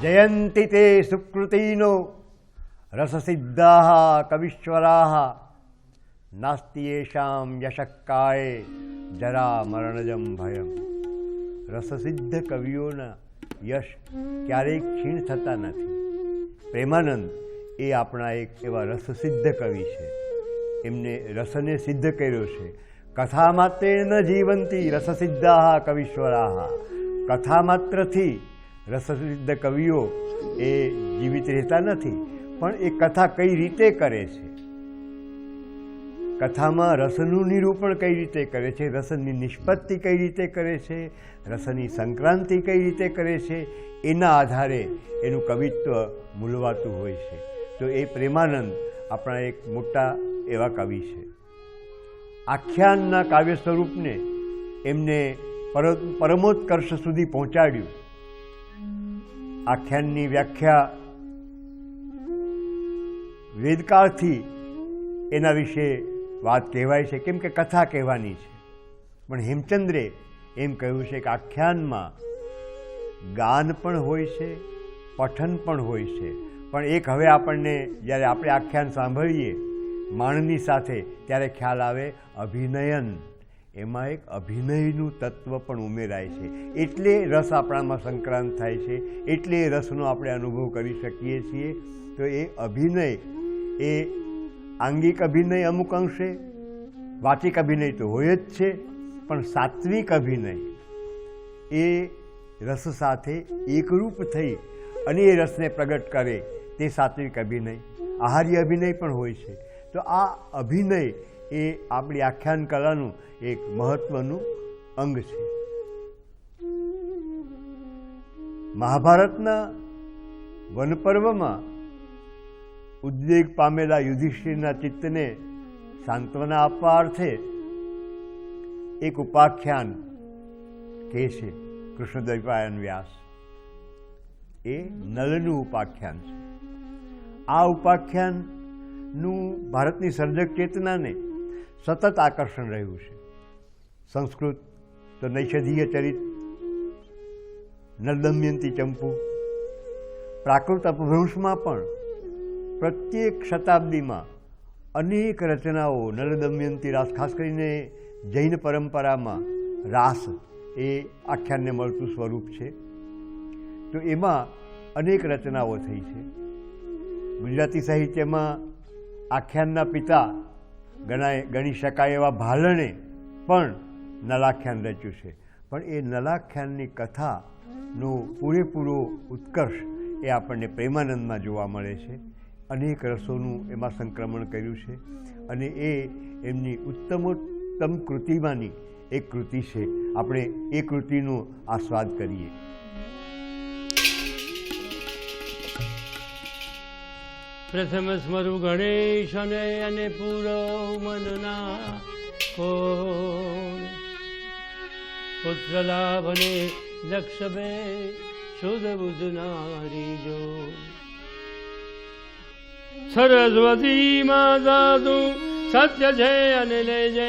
जयन्ति ते सुकृतिनो रससिद्धाः कवीश्वराः नास्ति येषां यशक्काये जरा मरणजं भयम। रससिद्ध कविओना यश क्यारेय क्षीण थता नथी। प्रेमानंद ए आपणा एक एवा रससिद्ध कवि छे। एमने रसने सिद्ध कर्यो छे। कथा मात्रेण न जीवन्ति रससिद्धाः कवीश्वराः। कथा मात्रथी रससिद्ध कविओ ए जीवित रहता नथी, पण ए कथा कई रीते करे छे। कथामां रसनुं निरूपण कई रीते करे छे, रसनी निष्पत्ति कई रीते करे छे, रसनी संक्रांति कई रीते करे छे, एना आधारे एनुं कवित्व मूलवातुं होय छे। तो ए प्रेमानंद आपणा एक मोटा एवा कवि छे। आख्यानना काव्य स्वरूपने एमने परमोत्कर्ष सुधी पहोंचाड्युं। आख्याननी व्याख्या वेदकाळथी एना विषे वात कहेवाय छे, केम के कथा कहेवानी छे। पण हेमचंद्रे एम कह्युं छे के आख्यानमां गान पण होय छे, पठन पण होय छे। पण एक हवे आपणने ज्यारे आपणे आख्यान सांभळीए माणनी साथे त्यारे ख्याल आवे अभिनयन। एमां एक अभिनयनुं तत्व पण उमेराय छे, एटले रस आपणामां संक्रांत थाय छे, एटले रसनो आपणे अनुभव करी शकीए छीए। तो ए अभिनय ए आंगिक अभिनय अमुक अंशे, वाचिक अभिनय तो होय ज छे, पण सात्विक अभिनय ए रस साथे एकरूप थई अने ए रसने प्रगट करे ते सात्विक अभिनय। आहार्य अभिनय पण होय छे। तो आ अभिनय ए आपणी आख्यान कलानुं एक महत्वनुं अंग छे। महाभारतना वनपर्वमां उद्वेग पामेला युधिष्ठिરના चित्तने सांत्वना आपवा अर्थे एक उपाख्यान કહે છે કૃષ્ણદ્વૈપાયન વ્યાસ। એ નલનું ઉપાખ્યાન છે। આ ઉપાખ્યાનનું ભારતની સર્જક ચેતનાને સતત આકર્ષણ રહ્યું છે। સંસ્કૃત તો નૈષધીય ચરિત, નલદમયંતી ચંપુ, પ્રાકૃત અપભ્રંશમાં પણ प्रत्येक शताब्दी में अनेक रचनाओं नलदमयंती रास, खास करीने जैन परंपरा में रास ए आख्यान ने मळतुं स्वरूप है। तो एमां अनेक रचनाओं थई छे। गुजराती साहित्य में आख्यानना पिता गणी शकाय एवा भालणे पण नलाख्यान रच्युं छे। पण ए नलाख्याननी कथानो पूरेपूरो उत्कर्ष ए आपणने प्रेमानंदमां जोवा मळे छे। अनेक रसोनुं एमां संक्रमण कर्युं छे अने ए एमनी उत्तमोत्तम कृतिमांनी एक कृति छे। आपणे ए कृतिनो आस्वाद करीए। प्रथम स्मरु गणेशने अने पूरो मनना को पुत्र लाभने लक्ष्मे शुद्ध बुद्ध नारी जो सरस्वती माता तू सत्य छे अने लेजे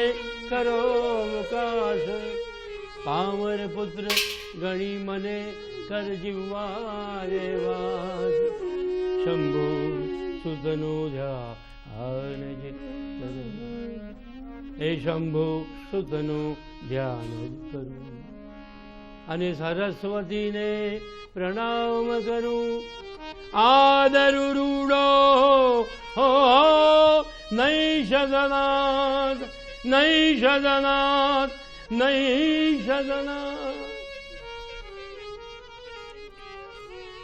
करो मुकाश पामर पुत्र गणी मने कर जीवारे वास शंभु सुतनो ध्यान जे ए शंभु सुतनो ध्यान करूं अने सरस्वती ने प्रणाम करूं आदरु रूडो हो नैषदनाथ नैषदनाथ नैषदनाथ।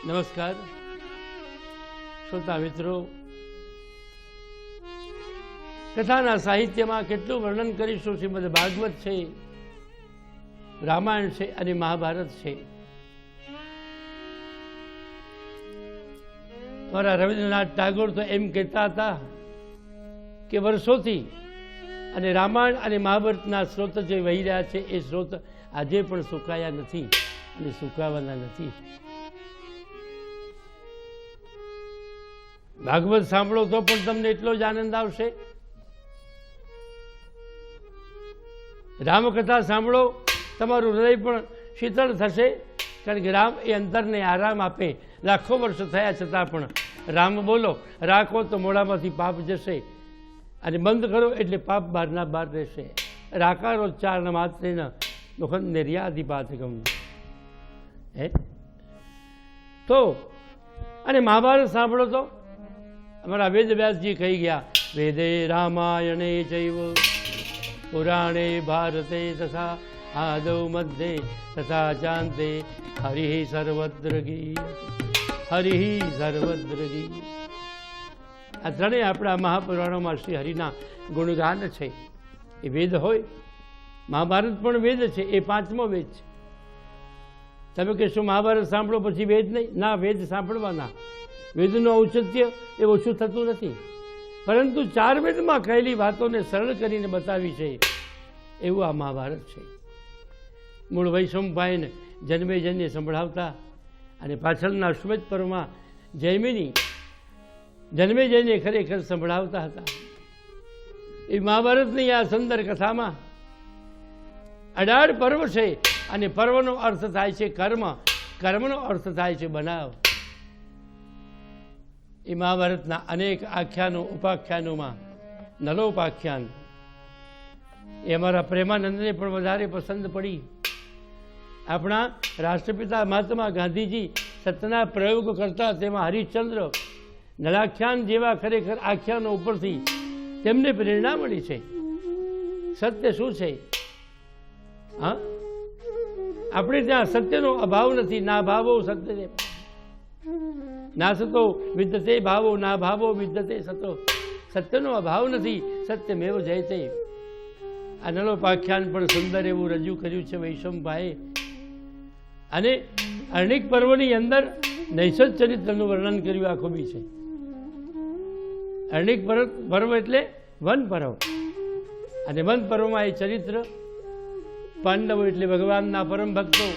नमस्कार श्रोता मित्रों, कथाना साहित्य में केटलुं वर्णन करीशुं। श्रीमद् भागवत है, रामायण है और महाभारत है। मारा रविन्द्रनाथ टागोर तो एम कहता था कि वर्षोथी अने रामायण अने महाभारतना स्रोत जे वही रह्या छे ए स्रोत आजे पण सुकाया नथी अने सुकावाना नथी। भागवत सांभळो तो पण तमने एटलो ज आनंद आवशे। रामकथा सांभळो तमारुं हृदय पण शीतल थशे, कारण के राम ए अंतरने आराम आपे લાખો વર્ષ થયા છતાં પણ રામ બોલો, રાખો તો મોઢામાંથી પાપ જશે, અને બંધ કરો એટલે પાપ બહારના બહાર રહેશે. રાકારો ચારણ માત્રેન દુઃખન નિર્યાધિપાતકમ. હે તો અને મહાભારત સાંભળો તો અમારા વેદ વ્યાસજી કહી ગયા, વેદે રામાયણે ચૈવ પુરાણે ભારતે તથા આદૌ મધ્યે તથા ચાંતે હરિ સર્વત્ર ગીયતે, હરિ સર્વત્ર ગીયતે. આ ત્રણેય આપણા મહાપુરાણોમાં શ્રી હરિના ગુણગાન છે. એ વેદ હોય, મહાભારત પણ વેદ છે, એ પાંચમો વેદ છે. તમે કહેશો મહાભારત સાંભળો પછી વેદ નહીં? ના, વેદ સાંભળવાના. વેદનું ઔચિત્ય એ ઓછું થતું નથી, પરંતુ ચાર વેદમાં કહેલી વાતોને સરળ કરીને બતાવી છે, એવું આ મહાભારત છે. મૂળ વૈશંપાયન જન્મેજયને સંભળાવતા અને પાછળના અશ્વમેધ પર્વમાં જૈમિની જન્મેજયને ખરેખર સંભળાવતા હતા. એ મહાભારતની આ સુંદર કથામાં 18 પર્વ છે, અને પર્વનો અર્થ થાય છે કર્મ, કર્મનો અર્થ થાય છે બનાવ. એ મહાભારતના અનેક આખ્યાનો ઉપાખ્યાનોમાં નલોપાખ્યાન એ અમારા પ્રેમાનંદને પણ વધારે પસંદ પડી. આપણા રાષ્ટ્રપિતા મહાત્મા ગાંધીજી સત્યના પ્રયોગ કરતા, તેમાં હરિશ્ચંદ્ર નલાખ્યાન જેવા ખરેખર આખ્યાનો ઉપરથી તેમને પ્રેરણા મળી છે. સત્ય શું છે? હા, આપણે ત્યાં સત્યનો અભાવ નથી. ના ભાવો સત્ય, ના સતો વિદ્યતે ભાવો, ના ભાવો વિદ્યતે સતો. સત્યનો અભાવ નથી, સત્યમેવ જયતે. આ નલોપાખ્યાન પણ સુંદર એવું રજૂ કર્યું છે વૈશંપાએ. અને અર્ણિક પર્વની અંદર નૈષદ ચરિત્રનું વર્ણન કર્યું આ ખૂબી છે. અર્ણિક પર્વ એટલે વન પર્વ, અને વન પર્વમાં એ ચરિત્ર પાંડવો એટલે ભગવાનના પરમ ભક્તો.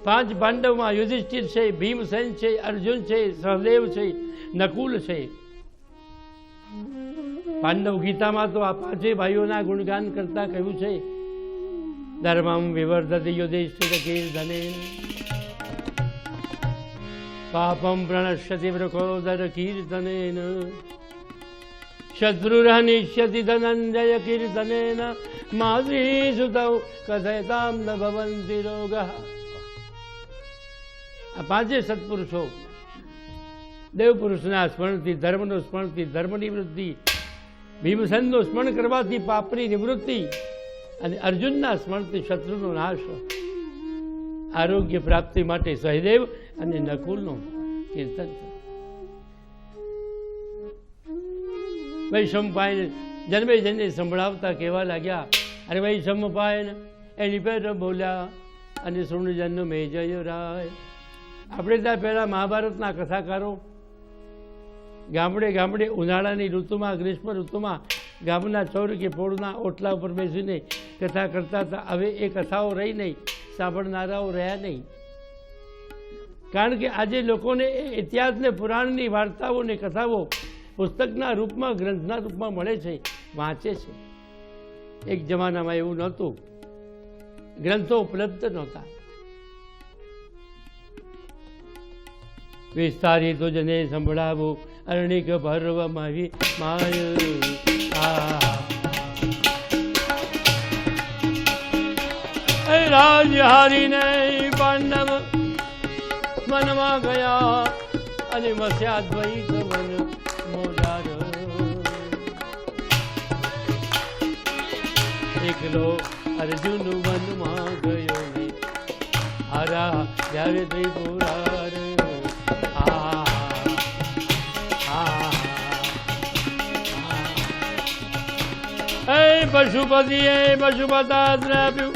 5 પાંડવમાં યુધિષ્ઠિર છે, ભીમસેન છે, અર્જુન છે, સહદેવ છે, નકુલ છે. પાંડવ ગીતામાં તો આ 5 ભાઈઓના ગુણગાન કરતા કહ્યું છે, ધર્મમ વિવર્ધતિ યુધિષ્ઠિર કીર્તનેન, પાપમ પ્રણશ્યતિ વૃકોદર કીર્તનેન, શત્રુરહનિષ્યતિ ધનંજય કીર્તનેન, માદ્રી સુતૌ કથયતામ ન ભવંતિ રોગઃ. આ 5 સત્પુરુષો દેવપુરુષના સ્મરણથી, ધર્મનો સ્મરણથી ધર્મની વૃદ્ધિ, ભીમસેનનું સ્મરણ કરવાથી પાપની નિવૃત્તિ, અને અર્જુનના સ્મરણથી શત્રુનો નાશ, આરોગ્ય પ્રાપ્તિ માટે સહદેવ અને નકુલનું કીર્તન. વૈશંપાયન જન્મેજયને સંભળાવતા કહેવા લાગ્યા, અરે વૈશંપાયન એની પેર બોલ્યા અને સુણજન મેં જય રાય. આપણે ત્યાં પહેલાં મહાભારતના કથાકારો ગામડે ગામડે ઉનાળાની ઋતુમાં, ગ્રીષ્મ ઋતુમાં ગામના ચોર કે પોળના ઓટલા ઉપર બેસીને કથા કરતા હતા. હવે એ કથાઓ રહી નહીં, સાંભળનારાઓ રહ્યા નહીં. કારણ કે આજે લોકોને એ ઇતિહાસને, પુરાણની વાર્તાઓને, કથાઓ પુસ્તકના રૂપમાં, ગ્રંથના રૂપમાં મળે છે, વાંચે છે. એક જમાનામાં એવું નહોતું, ગ્રંથો ઉપલબ્ધ નહોતા. વિસ્તારી તો જને સંભળાવો અર્ણિક પર્વમાં માય. રાજ હારીને પાંડવ વનમાં ગયા, અને વસ્યા દ્વૈત વન મોજાર. એકલો અર્જુન વનમાં ગયો ને, હારા જ્યારે ત્રિપુરાર. પશુપતિએ પશુપતાસ્ત્ર આપ્યું,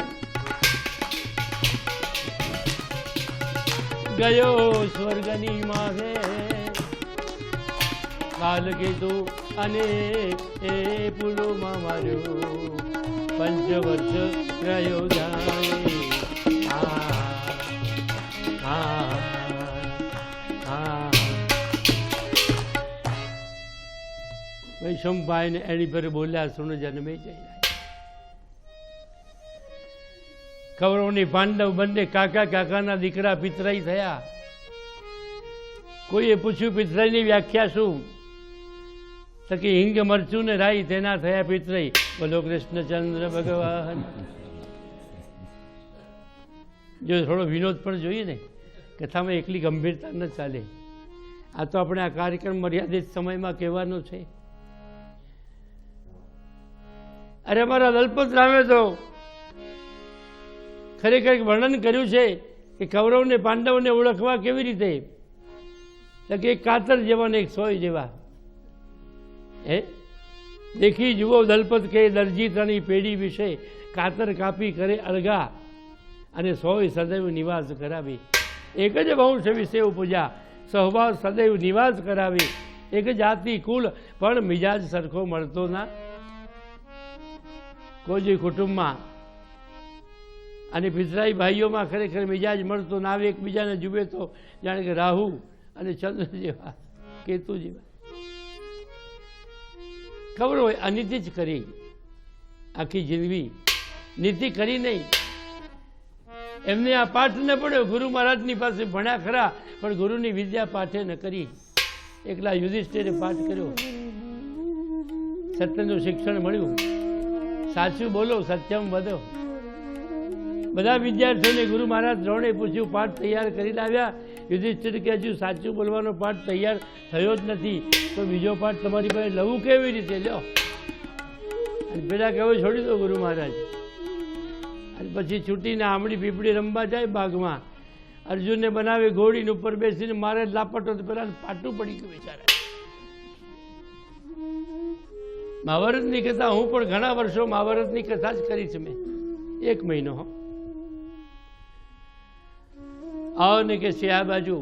ગયો સ્વર્ગની માથે. કાલ કીધું અને એ પુલોમાં માર્યો, 5 વર્ષ રહ્યો જાય. વૈશંપાયન એની પર બોલ્યા, સુણ જન્મે જઈ. કૌરવની પાંડવ બંને કાકા કાકાના દીકરા પિતરાઈ થયા. કોઈએ પૂછ્યું પિતરાઈની વ્યાખ્યા શું? તો કે હિંગ મરચું ને રાઈ તેના થયા પિતરાઈ. બોલો કૃષ્ણચંદ્ર ભગવાન. જો થોડો વિનોદ પણ જોઈએ ને, કથામાં એકલી ગંભીરતા ન ચાલે. આ તો આપણે આ કાર્યક્રમ મર્યાદિત સમયમાં કહેવાનો છે. અરે અમારા દલપત રામે તો ખરેખર વર્ણન કર્યું છે કે કૌરવને પાંડવને ઓળખવા કેવી રીતે. તો કે એક કાતર જેવા ને એક સોય જેવા. દેખી જુઓ દલપત કે દરજી તની પેઢી વિશે, કાતર કાપી કરે અળગા અને સોય સદૈવ નિવાસ કરાવી. એક જ વંશ વિશે પૂજા, સહવાસ સદૈવ નિવાસ કરાવી. એક જાતિ કુલ પણ મિજાજ સરખો મળતો ના. કોઈ કુટુંબમાં અને પિતરાઈ ભાઈઓમાં ખરેખર મિજાજ મળતો ના આવે. એકબીજાને જુએ તો જાણે કે રાહુ અને ચંદ્ર જેવા, કેતુ જેવા. ખબર હોય અનિતિ જ કરી આખી જિંદગી, નીતિ કરી નહીં. એમને આ પાઠ ન પડ્યો. ગુરુ મહારાજની પાસે ભણ્યા ખરા, પણ ગુરુની વિદ્યા પાઠે ન કરી. એકલા યુધિષ્ઠિરે પાઠ કર્યો, સત્યનું શિક્ષણ મળ્યું. સાચું બોલો, સત્યમ વધો. બધા વિદ્યાર્થીઓને ગુરુ મહારાજ દ્રોણે પૂછ્યું, પાઠ તૈયાર કરી લાવ્યા? યુધિષ્ઠિર કે હજુ સાચું બોલવાનો પાઠ તૈયાર થયો જ નથી, તો બીજો પાઠ તમારી પાસે લવું કેવી રીતે? લ્યો. અને પેલા કહેવું છોડી દો ગુરુ મહારાજ. અને પછી છૂટીને આમળી પીપળી રમવા જાય બાગમાં. અર્જુનને બનાવે ઘોડીને ઉપર બેસીને મારે લાપટો તો પેલા પાટું પડી ગયું બિચારા. મહાભારતની કથા હું પણ ઘણા વર્ષો મહાભારતની કથા જ કરી છે મેં. 1 મહિનો. આવો ને કે છે આ બાજુ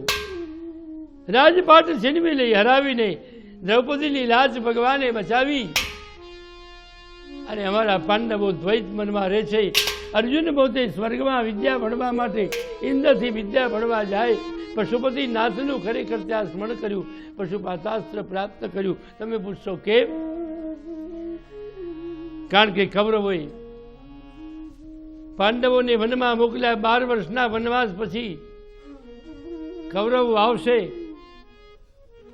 રાજપાટ છીનવી લઈ, હરાવીને દ્રૌપદીની લાજ ભગવાને બચાવી. અને અમારા પાંડવો દ્વૈત મનમાં રહે છે. અર્જુન પોતે સ્વર્ગમાં વિદ્યા ભણવા માટે ઇન્દ્રથી વિદ્યા ભણવા જાય. પશુપતિ નાથનું ખરેખર ત્યાં સ્મરણ કર્યું, પશુપાતાસ્ત્ર પ્રાપ્ત કર્યું. તમે પૂછશો કેમ? કારણ કે ખબર હોય પાંડવોને વનમાં મોકલ્યા 12 વર્ષના વનવાસ પછી કૌરવો આવશે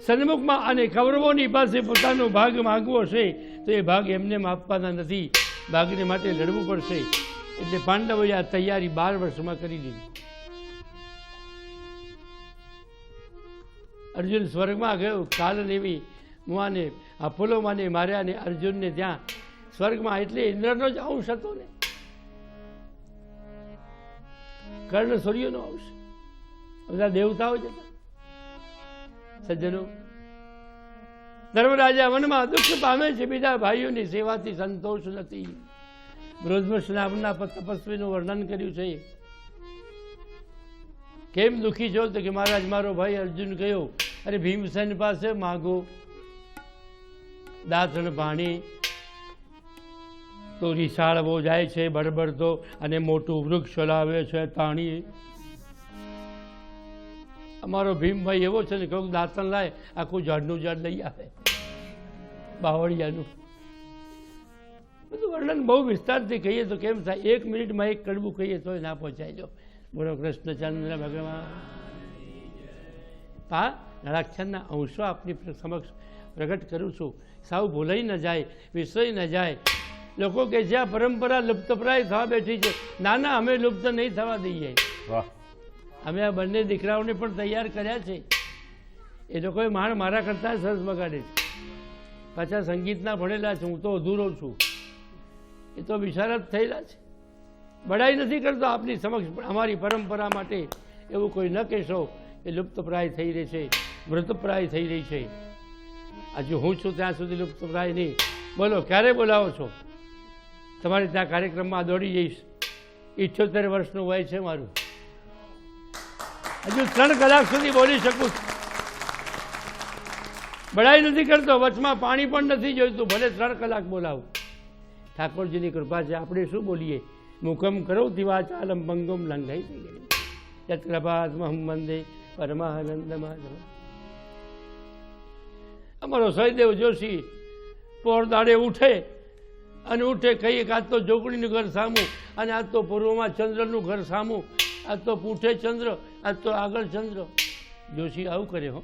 સન્મુખમાં અને કૌરવોની પાસે પોતાનો ભાગ માંગવો હશે તો એ ભાગ એમને આપવાના નથી. ભાગને માટે લડવું પડશે. એટલે પાંડવોએ આ તૈયારી 12 વર્ષમાં કરી દીધી. અર્જુન સ્વર્ગમાં ગયો. કાલનેમી મુઆને અપોલોમાને માર્યા ને અર્જુનને ત્યાં સ્વર્ગમાં, એટલે ઇન્દ્રનો જ અંશ હતો ને, કર્ણ સૂર્યનો અંશ. બધા દેવતાઓ જ હતા. સજ્જનો, ધર્મરાજા વનમાં દુઃખ પામે છે, બીજા ભાઈઓની સેવાથી સંતોષ નથી. બૃહદ્રષ્ટ નામના તપસ્વીનું વર્ણન કર્યું છે. કેમ દુઃખી છો? તો કે મહારાજ મારો ભાઈ અર્જુન ગયો અરે ભીમસેન પાસે માગો દાંતણ પાણી, તો રીસાળવો જાય છે બળબડતો અને મોટું વૃક્ષ લાવે છે તાણી. અમારો ભીમભાઈ એવો છે ને, કહું દાંતણ લાય, આખું ઝાડનું ઝાડ લઈ આવે, બાવળિયાનું. બધું વર્ણન બહુ વિસ્તારથી કહીએ તો કેમ થાય? 1 મિનિટમાં એક કડવું કહીએ તો ના પહોંચાય. જો બોલો કૃષ્ણચંદ્ર ભગવાન. હા, નળાક્ષરના અંશો આપની સમક્ષ પ્રગટ કરું છું. સાવ ભૂલાઈ ન જાય, વિસરાઈ ન જાય. લોકો કે છે આ પરંપરા લુપ્તપ્રાય થવા બેઠી છે. ના ના, અમે લુપ્ત નહીં થવા દઈએ. અમે આ બંને દીકરાઓને પણ તૈયાર કર્યા છે. એ લોકોએ મારા કરતાં સરસ બગાડે છે. પાછા સંગીતના ભણેલા છે, હું તો અધૂરો છું. એ તો વિશારદ થયેલા છે. બડાઈ નથી કરતો આપની સમક્ષ, પણ અમારી પરંપરા માટે એવું કોઈ ન કહેશો એ લુપ્તપ્રાય થઈ રહી છે, મૃતપ્રાય થઈ રહી છે. હજુ હું છું ત્યાં સુધી લુપ્તપ્રાય નહીં. બોલો ક્યારે બોલાવો છો? તમારે ત્યાં કાર્યક્રમમાં દોડી જઈશ. 78 વર્ષનું વય છે મારું. હજુ 3 કલાક સુધી બોલી શકું છું. બડાઈ નથી કરતો, વચમાં પાણી પણ નથી જોઈતું, ભલે 3 કલાક બોલાવું. ઠાકોરજીની કૃપા છે. આપણે શું બોલીએ? મુખમ કરો દિવાચાલમ ભંગમ લંઘાઈ થઈ ગઈ યત કૃપાત્મહમ વંદે પરમાનંદ માધવ. અમારો સહદેવ જોશી પોર દાડે ઉઠે અને ઉઠે કહીએ કે આજ તો જોગણીનું ઘર સામું, અને આજ તો પૂર્વમાં ચંદ્રનું ઘર સામું, આજ તો પૂઠે ચંદ્ર, આજ તો આગળ ચંદ્ર. જોશી આવું કરે હો.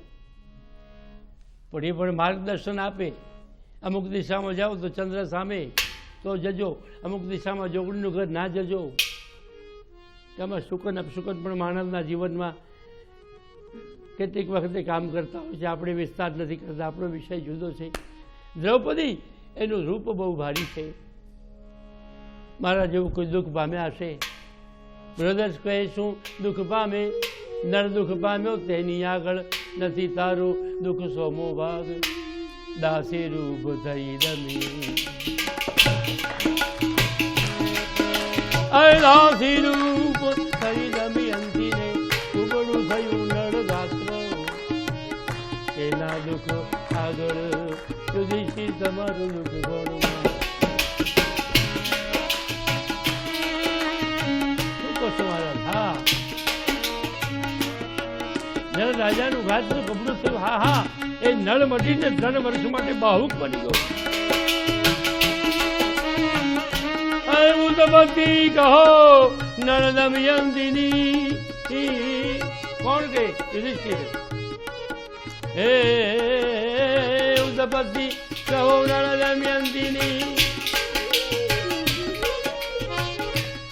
પણ એ પણ માર્ગદર્શન આપે. અમુક દિશામાં જાઓ તો ચંદ્ર સામે તો જજો, અમુક દિશામાં જોગણીનું ઘર ના જજો. આમાં શુકન અપશુકન પણ માનવના જીવનમાં કેટલીક વખતે કામ કરતા હોય છે. આપણે વિસ્તાર નથી કરતા, આપણો વિષય જુદો છે. દ્રૌપદી એનું રૂપ બહુ ભારી છે. મારા જેવું કોઈ દુઃખ પામ્યા હશે. બ્રદર્સ કહે શું દુઃખ પામે, નર દુઃખ પામ્યો તેની આગળ નથી તારું દુઃખ સોમો ભાગ, દાસી રૂપ થઈ રમી. દાસી રૂપ થઈ રમી અંતિને ઉબડું થયું નળ ગાત્ર, એના દુઃખ આગળ યુધિષ્ઠિર તમારું દુઃખ ગોળમાં. હા, નળ રાજાનું ઘાતનું કપડું થયું. હા હા, એ નળ મટીને 3 વર્ષ માટે બાહુક બની ગયો. ઉદપતિ કહો નળ દમયંતિની. કોણ કે યુધિષ્ઠિર. હે ઉદપતિ કહો નળ દમયંતિની,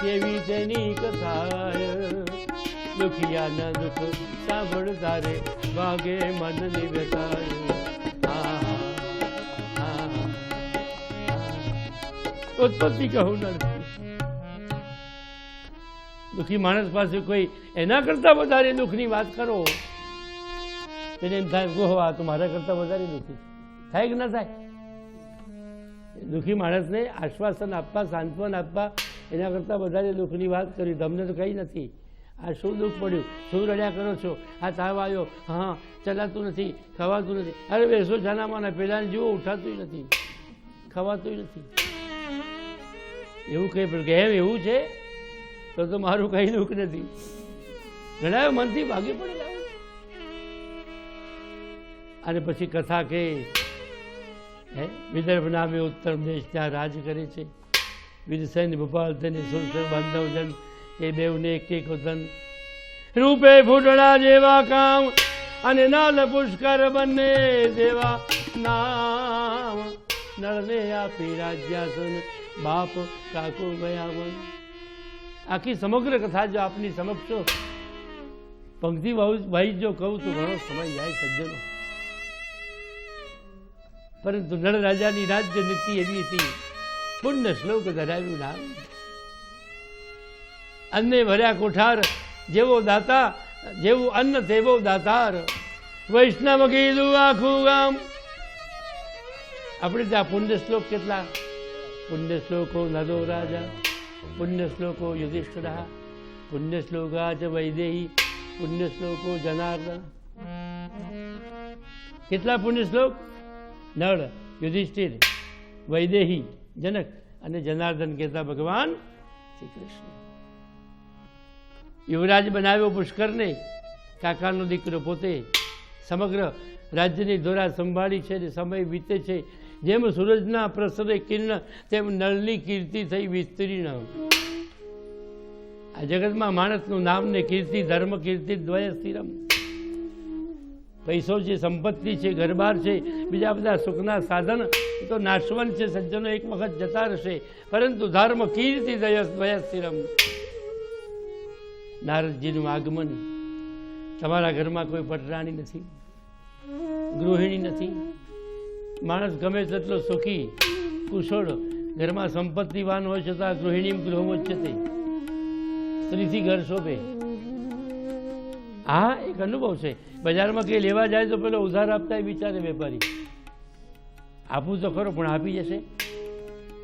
કેવી તેની કથા દુખિયાના દુઃખ સાંભળ તારે વાગે મન નિવેતાય. ઉત્પત્તિ કહું નથી. દુઃખી માણસ પાસે કોઈ એના કરતા વધારે દુઃખની વાત કરો તેને એમ થાય ગોહો આ તો મારા કરતા વધારે દુઃખી થાય કે ના થાય. દુઃખી માણસને આશ્વાસન આપવા, સાંત્વન આપવા, એના કરતાં વધારે દુઃખની વાત કરી. તમને તો કંઈ નથી. આ શું દુઃખ પડ્યું, શું રડ્યા કરો છો, આ તાવ આવ્યો, હા ચલાતું નથી, ખવાતું નથી. અરે બેસો જાનામાના, પેલાને જુઓ ઉઠાતું નથી, ખવાતું નથી. એવું કંઈ પણ કે એમ એવું છે તો મારું કંઈ દુઃખ નથી. ઘણા મનથી ભાગી પડેલા. અને પછી કથા કે વિદર્ભ નામે ઉત્તર દેશ ત્યાં રાજ કરે છે. વિરસૈન ભોપાલ તેને સુરસર બાંધવજન એ બેવને એક એક વતન. રૂપે ફૂટડા જેવા કામ અને નાલ પુષ્કર બંને દેવા નામ. નળને આપી રાજ્યાસન બાપ કાકો ગયા મન. આખી સમગ્ર કથા જો આપની સમક્ષ પંક્તિ ભાઈ જો કહું તો ઘણો સમય જાય સજ્જનો. પરંતુ નળ રાજાની રાજ્ય નીતિ એવી હતી, પુણ્ય શ્લોક ધરાવ્યું નામ. અન્ને ભર્યા કોઠાર જેવો દાતા, જેવું અન્ન તેવો દાતાર. વૈષ્ણવ કીધું આખું ગામ. આપણે ત્યાં પુણ્ય શ્લોક કેટલા? પુણ્ય શ્લોકો નદો રાજા, પુણ્ય શ્લોકો યુધિષ્ઠિરા, પુણ્ય શ્લોકા ચ વૈદેહી, પુણ્ય શ્લોકો જનાર્દન. કેટલા પુણ્ય શ્લોક? નળ, યુધિષ્ઠિર, વૈદેહી, જનક અને જનાર્દન કહેતા ભગવાન શ્રી કૃષ્ણ. યુવરાજ બનાવ્યો પુષ્કરને, કાકાનો દીકરો પોતે સમગ્ર રાજ્યની ધોરા સંભાળી છે અને સમય વીતે છે. જેમ સૂરજના પ્રસરે કિરણ તેમ નળની કીર્તિ થઈ વિસ્તીર્ણ. આ જગતમાં માણસનું નામ ને કીર્તિ, ધર્મ કીર્તિ દ્વય સ્થિરમ. પૈસો છે, સંપત્તિ છે, ઘરબાર છે, બીજા બધા સુખના સાધન તો નાશવંત છે, સજ્જનો એક વખત જતા રહેશે. પરંતુ ધર્મ કીર્તિ દ્વય સ્થિરમ. નારદજીનું આગમન. તમારા ઘરમાં કોઈ પટરાણી નથી, ગૃહિણી નથી. માણસ ગમે તેટલો સુખી કુશળ ઘરમાં સંપત્તિવાન હોય છતાં ગૃહિણી ગૃહમોચ્યતે, સ્ત્રીથી ઘર શોભે. હા, એક અનુભવ છે. બજારમાં કંઈ લેવા જાય તો પેલો ઉધાર આપતા વિચારે વેપારી, આપું તો ખરો પણ આપી જશે.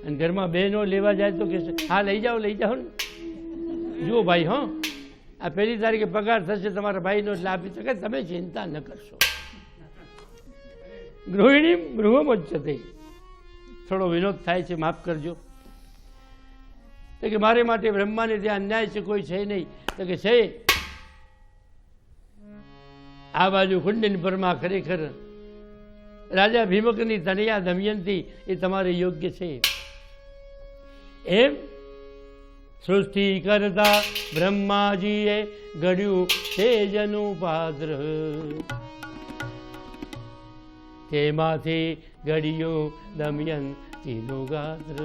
અને ઘરમાં બહેનો લેવા જાય તો કહેશે હા લઈ જાઓ ને. જુઓ ભાઈ, હા આ 1 તારીખે પગાર થશે તમારા ભાઈનો, એટલે આપી શકે, તમે ચિંતા ન કરશો. ગૃહિણી ગૃહમોચ્યતે. થોડો વિનોદ થાય છે, માફ કરજો. તો કે મારે માટે બ્રહ્માને ત્યાં અન્યાય છે, કોઈ છે નહીં. તો કે છે. આ બાજુ કુંડિન પરમાં ખરેખર રાજા ભીમકની તનયા દમયંતી એ તમારે યોગ્ય છે. એમ સૃષ્ટિ કરતા બ્રહ્માજીએ ઘડ્યું તેજનું પાત્ર. તેમાંથી ઘડ્યું દમયંતીનું ગાત્ર.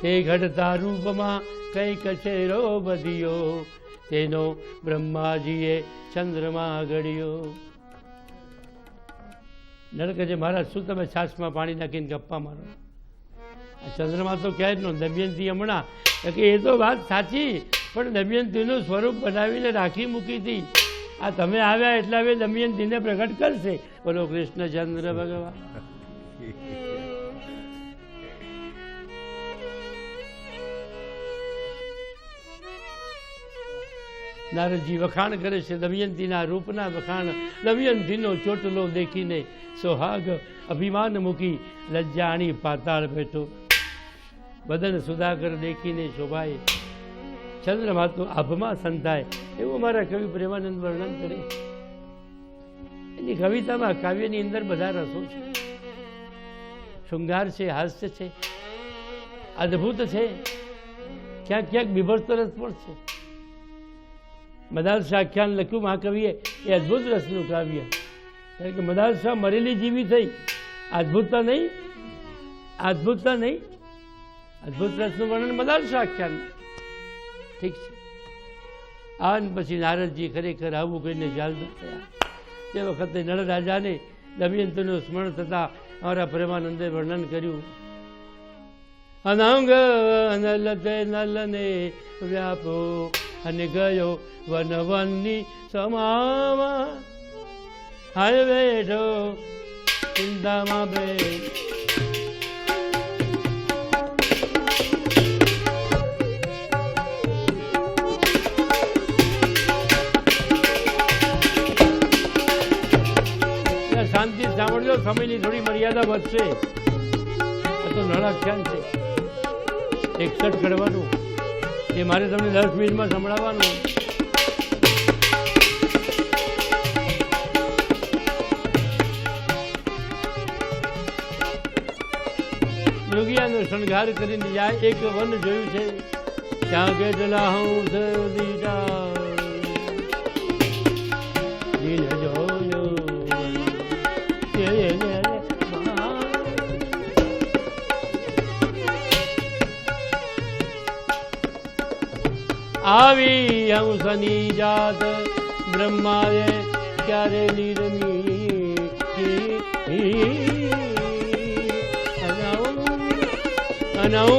તે ઘડતા રૂપમાં કંઈક છેરો બધ્યો, તેનો બ્રહ્માજીએ ચંદ્રમાં ઘડ્યો. નરક જે મહારાજ શું તમે છાશમાં પાણી નાખીને ગપ્પા મારો? આ ચંદ્રમાં તો ક્યાંય નો દમયંતી હમણાં કે એ તો વાત સાચી, પણ દમયંતીનું સ્વરૂપ બનાવીને રાખી મૂકી હતી. આ તમે આવ્યા એટલે હવે દમયંતીને પ્રગટ કરશે. બોલો કૃષ્ણચંદ્ર ભગવાન. નારદજી વખાણ કરે છે દમયંતીના રૂપના વખાણ. દમયંતીનો ચોટલો દેખીને સોહાગ અભિમાન મૂકી લજ્જાણી પાતાળ બેઠો. બદન સુધાકર દેખીને શોભાય, ચંદ્રમાં તો આભમાં સંતાય. એવું મારા કવિ પ્રેમાનંદ વર્ણન કરે. એની કવિતામાં કાવ્યની અંદર બધા રસો છે. શૃંગાર છે, હાસ્ય છે, અદ્ભુત છે, ક્યાંક ક્યાંક બીભત્સ રસ પણ છે. મદાલસા આખ્યાન લખ્યું મહાકવિએ એ અદ્ભુત રસનું કાવ્ય. કારણ કે મદાલસા મરેલી જીવી થઈ. અદ્ભુતતા નહીં, અદ્ભુતતા નહીં, અદ્ભુત રસનું વર્ણન મદાલસા આખ્યાન. ઠીક છે. આ પછી નારદજી ખરેખર આવું કહીને જાલતા થયા. તે વખતે નળ રાજાને દમયંતીનું સ્મરણ થતાં અમારા પ્રેમાનંદે વર્ણન કર્યું. અનંગ નલતે નલને વ્યાપો અને ગયો વનવનની સમામાં. હાય બેઠો ચિંતામાં બે. શાંતિ સાંભળજો, સમયની થોડી મર્યાદા વધશે. આ તો નળાખ્યાન છે, 61 કરવાનું એ મારે તમને 10 મિનિટમાં સંભળાવવાનું. મૃગિયાનો શણગાર કરીને જાય. એક વન જોયું છે, ત્યાં કેટલા હંસ દીધા જોયો. આવી હંસની જાત બ્રહ્માએ ક્યારે નિરમી. અનૌ